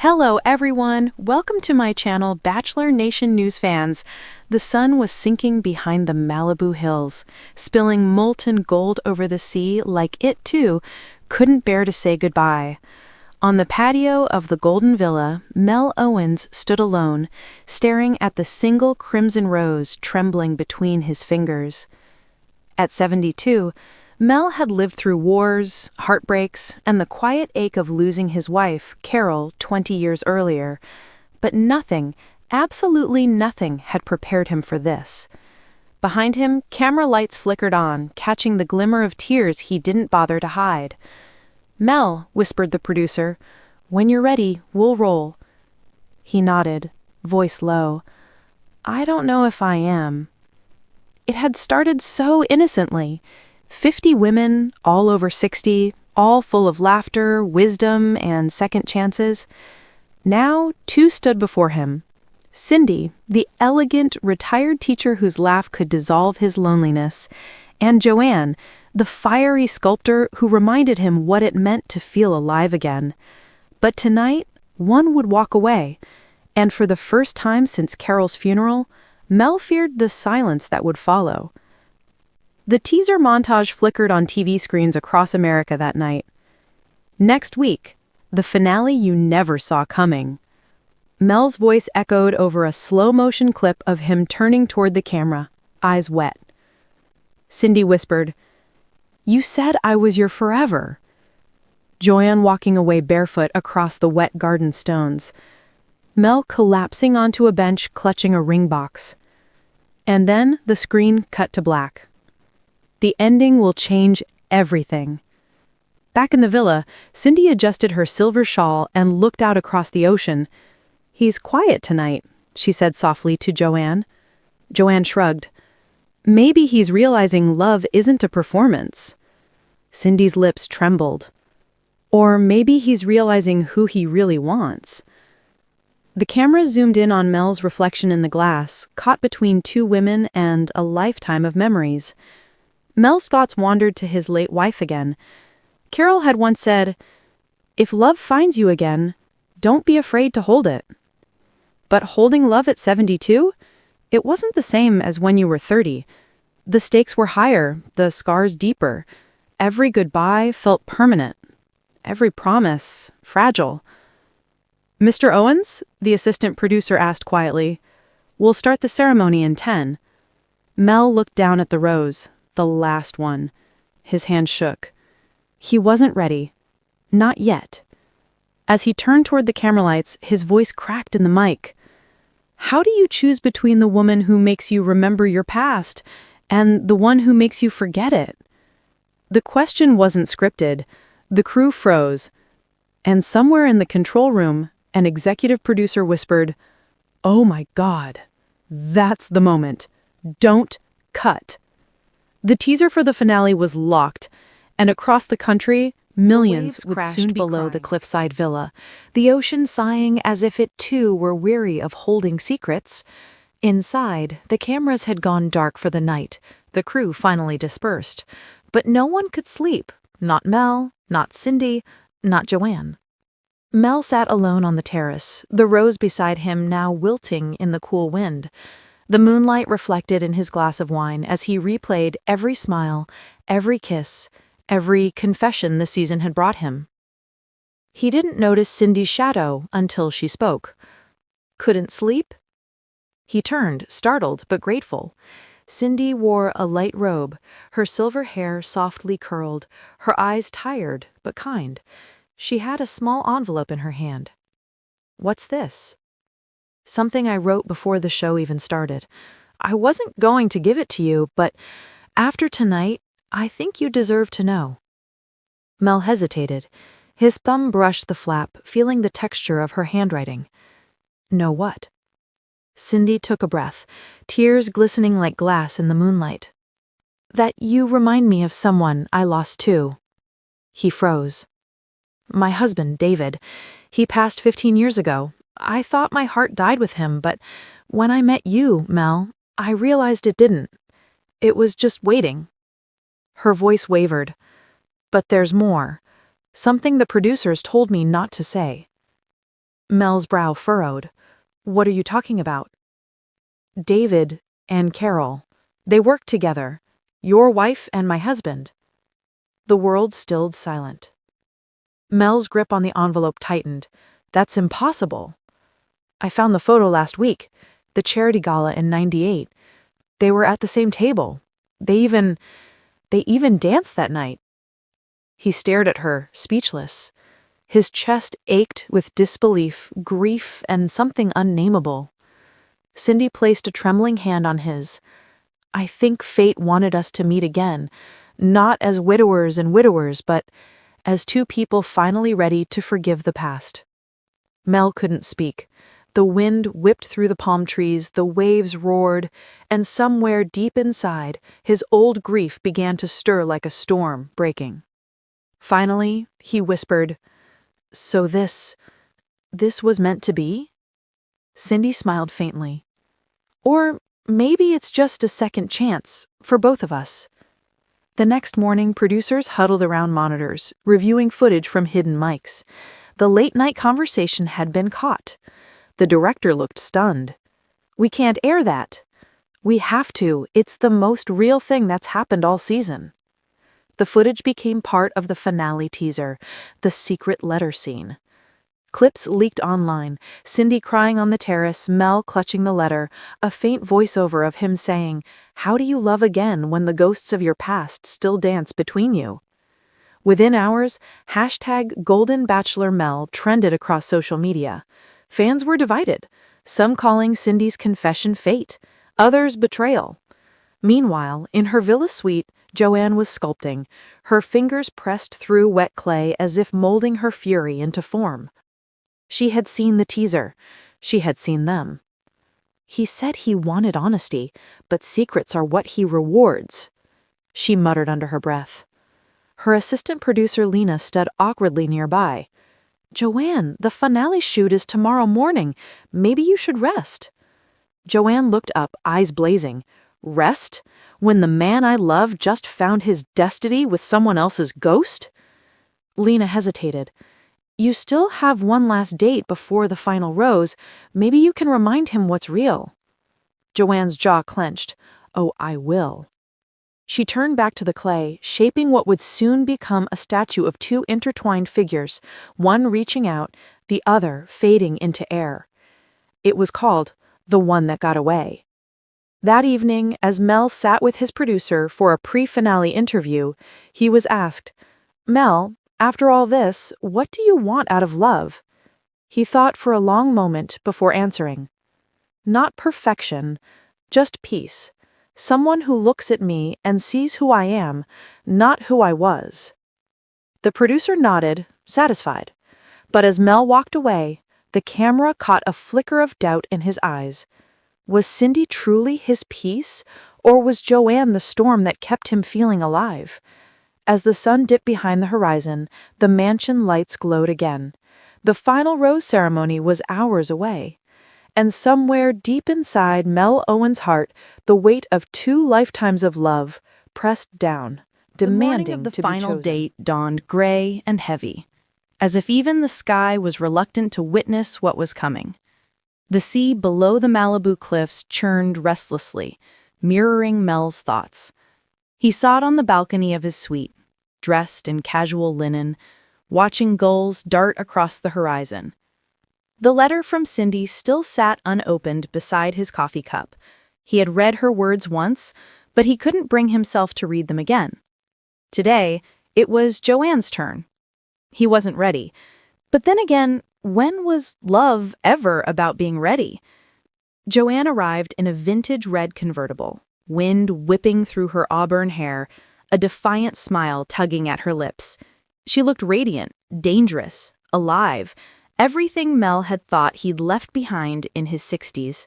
Hello everyone, welcome to my channel Bachelor Nation News fans. The sun was sinking behind the Malibu hills, spilling molten gold over the sea like it too couldn't bear to say goodbye. On the patio of the Golden Villa, Mel Owens stood alone, staring at the single crimson rose trembling between his fingers. At 72, Mel had lived through wars, heartbreaks, and the quiet ache of losing his wife, Carol, 20 years earlier. But nothing, absolutely nothing, had prepared him for this. Behind him, camera lights flickered on, catching the glimmer of tears he didn't bother to hide. "Mel," whispered the producer, "when you're ready, we'll roll." He nodded, voice low. "I don't know if I am." It had started so innocently. 50 women, all over 60, all full of laughter, wisdom, and second chances. Now, two stood before him. Cindy, the elegant, retired teacher whose laugh could dissolve his loneliness, and Joanne, the fiery sculptor who reminded him what it meant to feel alive again. But tonight, one would walk away, and for the first time since Carol's funeral, Mel feared the silence that would follow. The teaser montage flickered on TV screens across America that night. Next week, the finale you never saw coming. Mel's voice echoed over a slow-motion clip of him turning toward the camera, eyes wet. Cindy whispered, "You said I was your forever." Joanne walking away barefoot across the wet garden stones. Mel collapsing onto a bench clutching a ring box. And then the screen cut to black. The ending will change everything. Back in the villa, Cindy adjusted her silver shawl and looked out across the ocean. "He's quiet tonight," she said softly to Joanne. Joanne shrugged. "Maybe he's realizing love isn't a performance." Cindy's lips trembled. "Or maybe he's realizing who he really wants." The camera zoomed in on Mel's reflection in the glass, caught between two women and a lifetime of memories. Mel's thoughts wandered to his late wife again. Carol had once said, "If love finds you again, don't be afraid to hold it." But holding love at 72? It wasn't the same as when you were 30. The stakes were higher, the scars deeper. Every goodbye felt permanent. Every promise, fragile. "Mr. Owens?" the assistant producer asked quietly. "We'll start the ceremony in 10. Mel looked down at the rose. The last one. His hand shook. He wasn't ready. Not yet. As he turned toward the camera lights, his voice cracked in the mic. "How do you choose between the woman who makes you remember your past and the one who makes you forget it?" The question wasn't scripted. The crew froze. And somewhere in the control room, an executive producer whispered, "Oh my God, that's the moment. Don't cut." The teaser for the finale was locked, and across the country, millions would soon be below the cliffside villa, the ocean sighing as if it too were weary of holding secrets. Inside, the cameras had gone dark for the night, the crew finally dispersed. But no one could sleep, not Mel, not Cindy, not Joanne. Mel sat alone on the terrace, the rose beside him now wilting in the cool wind. The moonlight reflected in his glass of wine as he replayed every smile, every kiss, every confession the season had brought him. He didn't notice Cindy's shadow until she spoke. "Couldn't sleep?" He turned, startled but grateful. Cindy wore a light robe, her silver hair softly curled, her eyes tired but kind. She had a small envelope in her hand. "What's this?" "Something I wrote before the show even started. I wasn't going to give it to you, but after tonight, I think you deserve to know." Mel hesitated. His thumb brushed the flap, feeling the texture of her handwriting. "Know what?" Cindy took a breath, tears glistening like glass in the moonlight. "That you remind me of someone I lost too." He froze. "My husband, David. He passed 15 years ago. I thought my heart died with him, but when I met you, Mel, I realized it didn't. It was just waiting." Her voice wavered. "But there's more. Something the producers told me not to say." Mel's brow furrowed. What are you talking about? David and Carol. They work together. Your wife and my husband. The world stilled silent. Mel's grip on the envelope tightened. That's impossible. I found the photo last week. The charity gala in '98. They were at the same table. They even danced that night. He stared at her, speechless. His chest ached with disbelief, grief, and something unnameable. Cindy placed a trembling hand on his. I think fate wanted us to meet again, not as widowers and widowers, but as two people finally ready to forgive the past. Mel couldn't speak. The wind whipped through the palm trees, the waves roared, and somewhere deep inside, his old grief began to stir like a storm breaking. Finally, he whispered, So this was meant to be? Cindy smiled faintly. Or maybe it's just a second chance for both of us. The next morning, producers huddled around monitors, reviewing footage from hidden mics. The late-night conversation had been caught. The director looked stunned. We can't air that. We have to. It's the most real thing that's happened all season. The footage became part of the finale teaser, the secret letter scene. Clips leaked online, Cindy crying on the terrace, Mel clutching the letter, a faint voiceover of him saying, How do you love again when the ghosts of your past still dance between you? Within hours, #GoldenBachelorMel trended across social media. Fans were divided, some calling Cindy's confession fate, others betrayal. Meanwhile, in her villa suite, Joanne was sculpting, her fingers pressed through wet clay as if molding her fury into form. She had seen the teaser. She had seen them. He said he wanted honesty, but secrets are what he rewards, she muttered under her breath. Her assistant producer Lena stood awkwardly nearby. Joanne, the finale shoot is tomorrow morning. Maybe you should rest. Joanne looked up, eyes blazing. Rest? When the man I love just found his destiny with someone else's ghost? Lena hesitated. You still have one last date before the final rose. Maybe you can remind him what's real. Joanne's jaw clenched. Oh, I will. She turned back to the clay, shaping what would soon become a statue of two intertwined figures, one reaching out, the other fading into air. It was called The One That Got Away. That evening, as Mel sat with his producer for a pre-finale interview, he was asked, Mel, after all this, what do you want out of love? He thought for a long moment before answering. Not perfection, just peace. Someone who looks at me and sees who I am, not who I was. The producer nodded, satisfied. But as Mel walked away, the camera caught a flicker of doubt in his eyes. Was Cindy truly his peace, or was Joanne the storm that kept him feeling alive? As the sun dipped behind the horizon, the mansion lights glowed again. The final rose ceremony was hours away. And somewhere deep inside Mel Owens' heart, the weight of 2 lifetimes of love pressed down, demanding to be chosen. The morning of the final date dawned gray and heavy, as if even the sky was reluctant to witness what was coming. The sea below the Malibu cliffs churned restlessly, mirroring Mel's thoughts. He sat on the balcony of his suite, dressed in casual linen, watching gulls dart across the horizon. The letter from Cindy still sat unopened beside his coffee cup. He had read her words once, but he couldn't bring himself to read them again. Today, it was Joanne's turn. He wasn't ready. But then again, when was love ever about being ready? Joanne arrived in a vintage red convertible, wind whipping through her auburn hair, a defiant smile tugging at her lips. She looked radiant, dangerous, alive, everything Mel had thought he'd left behind in his 60s.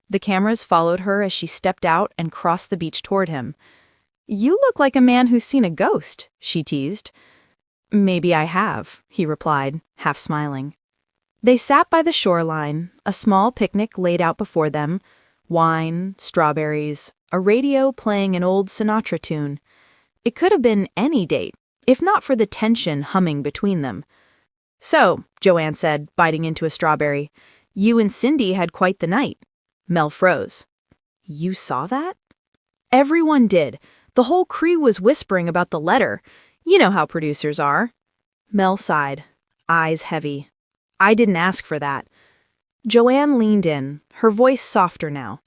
The cameras followed her as she stepped out and crossed the beach toward him. "You look like a man who's seen a ghost," she teased. "Maybe I have," he replied, half smiling. They sat by the shoreline, a small picnic laid out before them, wine, strawberries, a radio playing an old Sinatra tune. It could have been any date, if not for the tension humming between them. So, Joanne said, biting into a strawberry, you and Cindy had quite the night. Mel froze. You saw that? Everyone did. The whole crew was whispering about the letter. You know how producers are. Mel sighed, eyes heavy. I didn't ask for that. Joanne leaned in, her voice softer now.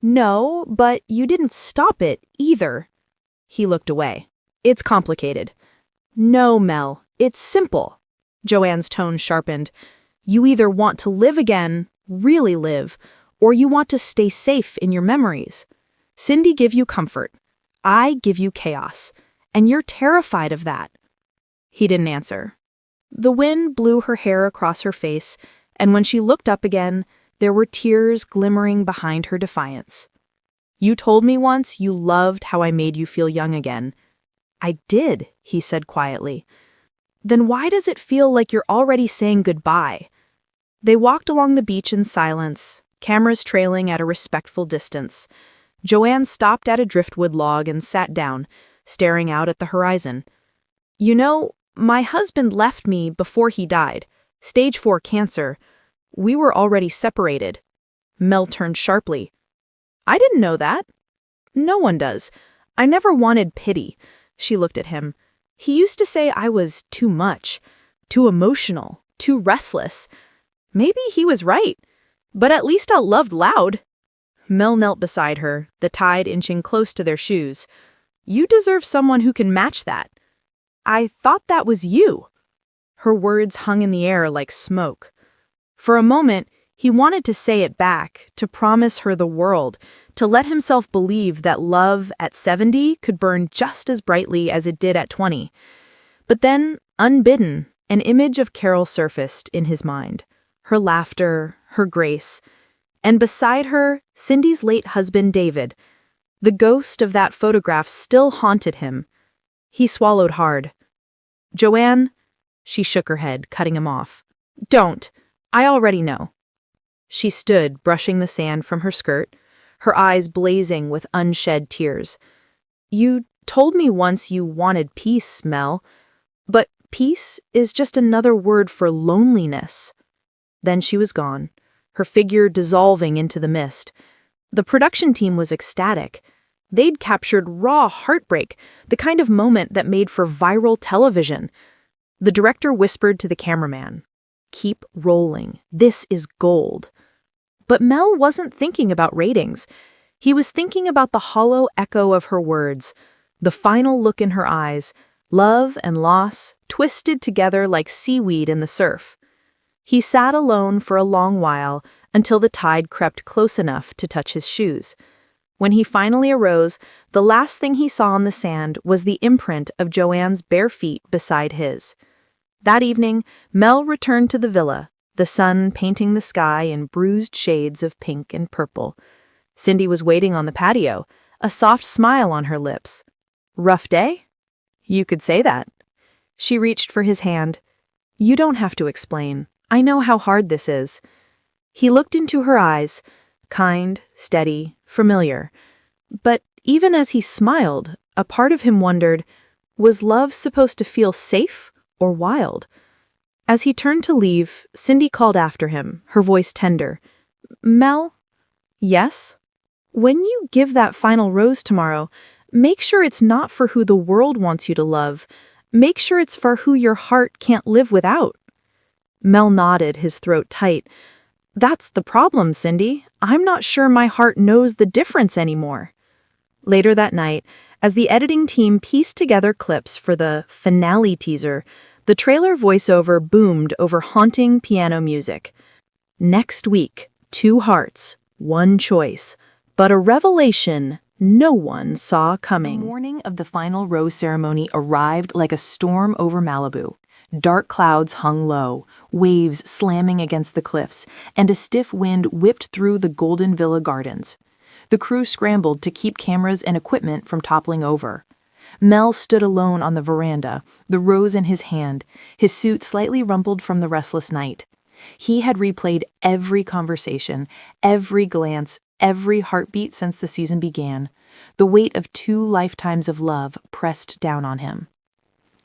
No, but you didn't stop it, either. He looked away. It's complicated. No, Mel, it's simple. Joanne's tone sharpened. You either want to live again, really live, or you want to stay safe in your memories. Cindy give you comfort. I give you chaos. And you're terrified of that. He didn't answer. The wind blew her hair across her face, and when she looked up again, there were tears glimmering behind her defiance. You told me once you loved how I made you feel young again. I did, he said quietly. Then why does it feel like you're already saying goodbye? They walked along the beach in silence, cameras trailing at a respectful distance. Joanne stopped at a driftwood log and sat down, staring out at the horizon. You know, my husband left me before he died. Stage 4 cancer. We were already separated. Mel turned sharply. I didn't know that. No one does. I never wanted pity. She looked at him. He used to say I was too much, too emotional, too restless. Maybe he was right, but at least I loved loud. Mel knelt beside her, the tide inching close to their shoes. You deserve someone who can match that. I thought that was you. Her words hung in the air like smoke. For a moment, he wanted to say it back, to promise her the world, to let himself believe that love at 70 could burn just as brightly as it did at 20. But then, unbidden, an image of Carol surfaced in his mind. Her laughter, her grace. And beside her, Cindy's late husband, David. The ghost of that photograph still haunted him. He swallowed hard. Joanne, she shook her head, cutting him off. Don't. I already know. She stood, brushing the sand from her skirt, her eyes blazing with unshed tears. You told me once you wanted peace, Mel, but peace is just another word for loneliness. Then she was gone, her figure dissolving into the mist. The production team was ecstatic. They'd captured raw heartbreak, the kind of moment that made for viral television. The director whispered to the cameraman, "Keep rolling. This is gold." But Mel wasn't thinking about ratings. He was thinking about the hollow echo of her words, the final look in her eyes, love and loss twisted together like seaweed in the surf. He sat alone for a long while until the tide crept close enough to touch his shoes. When he finally arose, the last thing he saw on the sand was the imprint of Joanne's bare feet beside his. That evening, Mel returned to the villa, the sun painting the sky in bruised shades of pink and purple. Cindy was waiting on the patio, a soft smile on her lips. Rough day? You could say that. She reached for his hand. You don't have to explain. I know how hard this is. He looked into her eyes, kind, steady, familiar. But even as he smiled, a part of him wondered, was love supposed to feel safe or wild? As he turned to leave, Cindy called after him, her voice tender. Mel? Yes? When you give that final rose tomorrow, make sure it's not for who the world wants you to love. Make sure it's for who your heart can't live without. Mel nodded, his throat tight. That's the problem, Cindy. I'm not sure my heart knows the difference anymore. Later that night, as the editing team pieced together clips for the finale teaser, the trailer voiceover boomed over haunting piano music. Next week, 2 hearts, 1 choice, but a revelation no one saw coming. The morning of the final rose ceremony arrived like a storm over Malibu. Dark clouds hung low, waves slamming against the cliffs, and a stiff wind whipped through the Golden Villa gardens. The crew scrambled to keep cameras and equipment from toppling over. Mel stood alone on the veranda, the rose in his hand, his suit slightly rumpled from the restless night. He had replayed every conversation, every glance, every heartbeat since the season began. The weight of 2 lifetimes of love pressed down on him.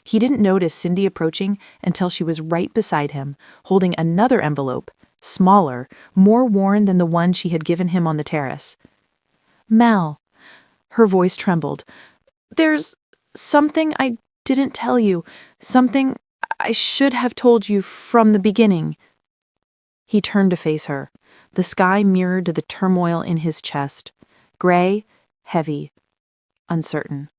He didn't notice Cindy approaching until she was right beside him, holding another envelope, smaller, more worn than the one she had given him on the terrace. "Mel." Her voice trembled. "There's something I didn't tell you, something I should have told you from the beginning." He turned to face her. The sky mirrored the turmoil in his chest. Gray, heavy, uncertain.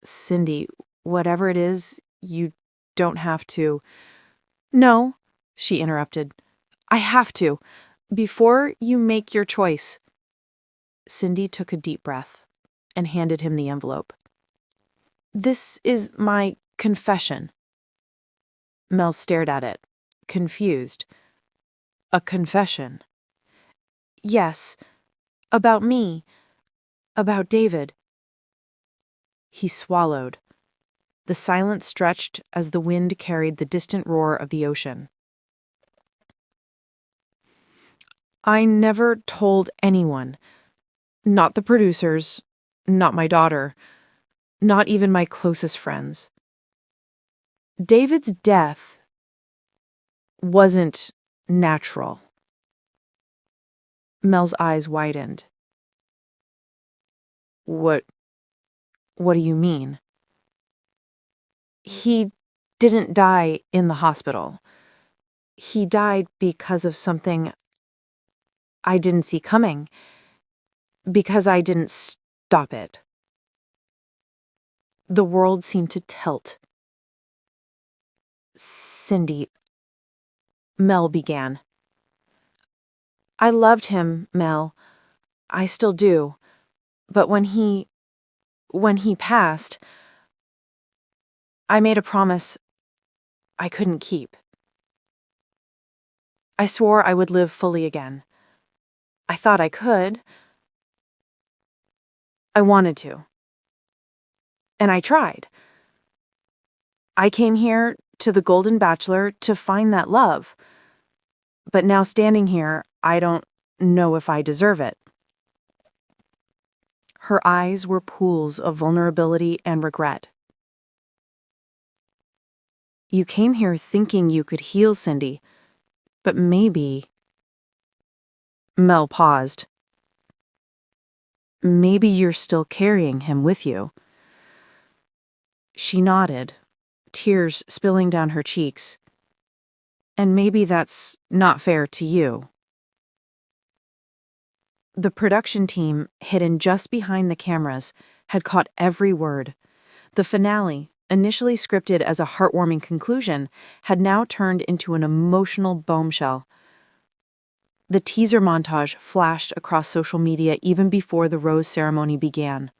"Cindy, whatever it is, you don't have to." "No," she interrupted. "I have to. Before you make your choice." Cindy took a deep breath and handed him the envelope. "This is my confession." Mel stared at it, confused. "A confession?" "Yes. About me. About David." He swallowed. The silence stretched as the wind carried the distant roar of the ocean. "I never told anyone. Not the producers, not my daughter, not even my closest friends. David's death wasn't natural." Mel's eyes widened. What do you mean?" "He didn't die in the hospital. He died because of something I didn't see coming, because I didn't stop it." The world seemed to tilt. "Cindy," Mel began. "I loved him, Mel. I still do. But when he passed, I made a promise I couldn't keep. I swore I would live fully again. I thought I could. I wanted to. And I tried. I came here to the Golden Bachelor to find that love. But now standing here, I don't know if I deserve it." Her eyes were pools of vulnerability and regret. "You came here thinking you could heal Cindy, but maybe—" Mel paused. "Maybe you're still carrying him with you." She nodded, tears spilling down her cheeks. "And maybe that's not fair to you." The production team, hidden just behind the cameras, had caught every word. The finale, initially scripted as a heartwarming conclusion, had now turned into an emotional bombshell. The teaser montage flashed across social media even before the rose ceremony began.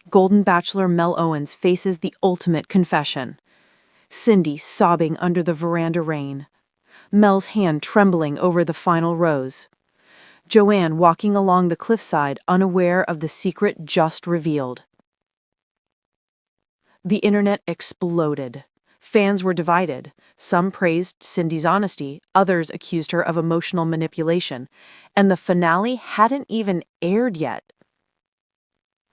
Golden Bachelor Mel Owens faces the ultimate confession. Cindy sobbing under the veranda rain. Mel's hand trembling over the final rose. Joanne walking along the cliffside unaware of the secret just revealed. The internet exploded. Fans were divided. Some praised Cindy's honesty, others accused her of emotional manipulation, and the finale hadn't even aired yet.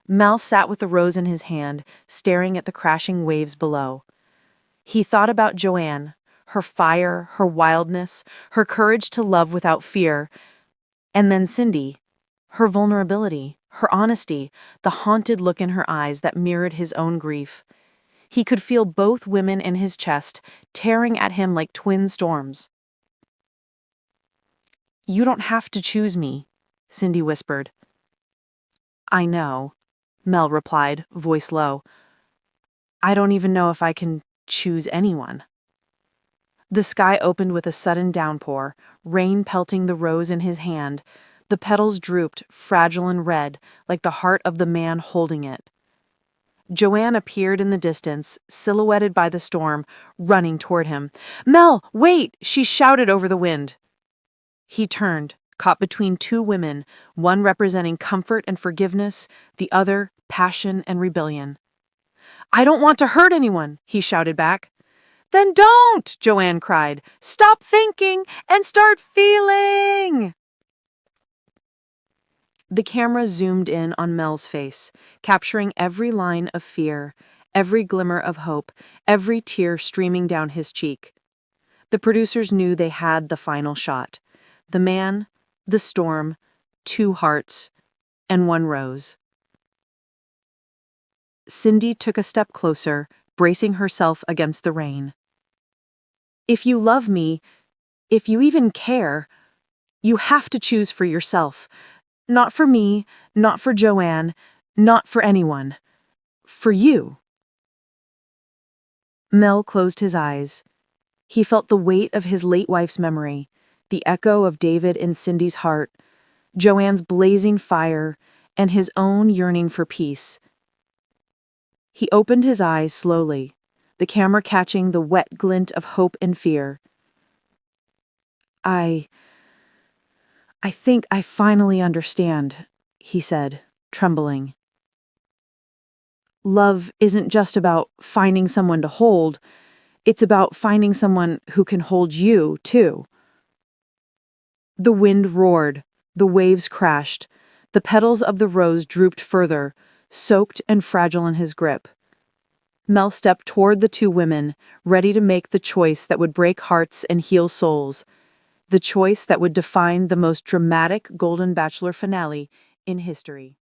Mel sat with the rose in his hand, staring at the crashing waves below. He thought about Joanne, her fire, her wildness, her courage to love without fear, and then Cindy, her vulnerability, her honesty, the haunted look in her eyes that mirrored his own grief. He could feel both women in his chest, tearing at him like twin storms. "You don't have to choose me," Cindy whispered. "I know," Mel replied, voice low. "I don't even know if I can choose anyone." The sky opened with a sudden downpour, rain pelting the rose in his hand. The petals drooped, fragile and red, like the heart of the man holding it. Joanne appeared in the distance, silhouetted by the storm, running toward him. "Mel, wait!" she shouted over the wind. He turned, caught between two women, one representing comfort and forgiveness, the other passion and rebellion. "I don't want to hurt anyone," he shouted back. "Then don't!" Joanne cried. "Stop thinking and start feeling!" The camera zoomed in on Mel's face, capturing every line of fear, every glimmer of hope, every tear streaming down his cheek. The producers knew they had the final shot. The man, the storm, two hearts, and one rose. Cindy took a step closer, bracing herself against the rain. If you love me, if you even care, you have to choose for yourself. Not for me, not for Joanne, not for anyone. For you. Mel closed his eyes. He felt the weight of his late wife's memory, the echo of David in Cindy's heart, Joanne's blazing fire, and his own yearning for peace. He opened his eyes slowly, the camera catching the wet glint of hope and fear. I think I finally understand, he said, trembling. Love isn't just about finding someone to hold, it's about finding someone who can hold you, too. The wind roared, the waves crashed, the petals of the rose drooped further, soaked and fragile in his grip. Mel stepped toward the two women, ready to make the choice that would break hearts and heal souls, the choice that would define the most dramatic Golden Bachelor finale in history.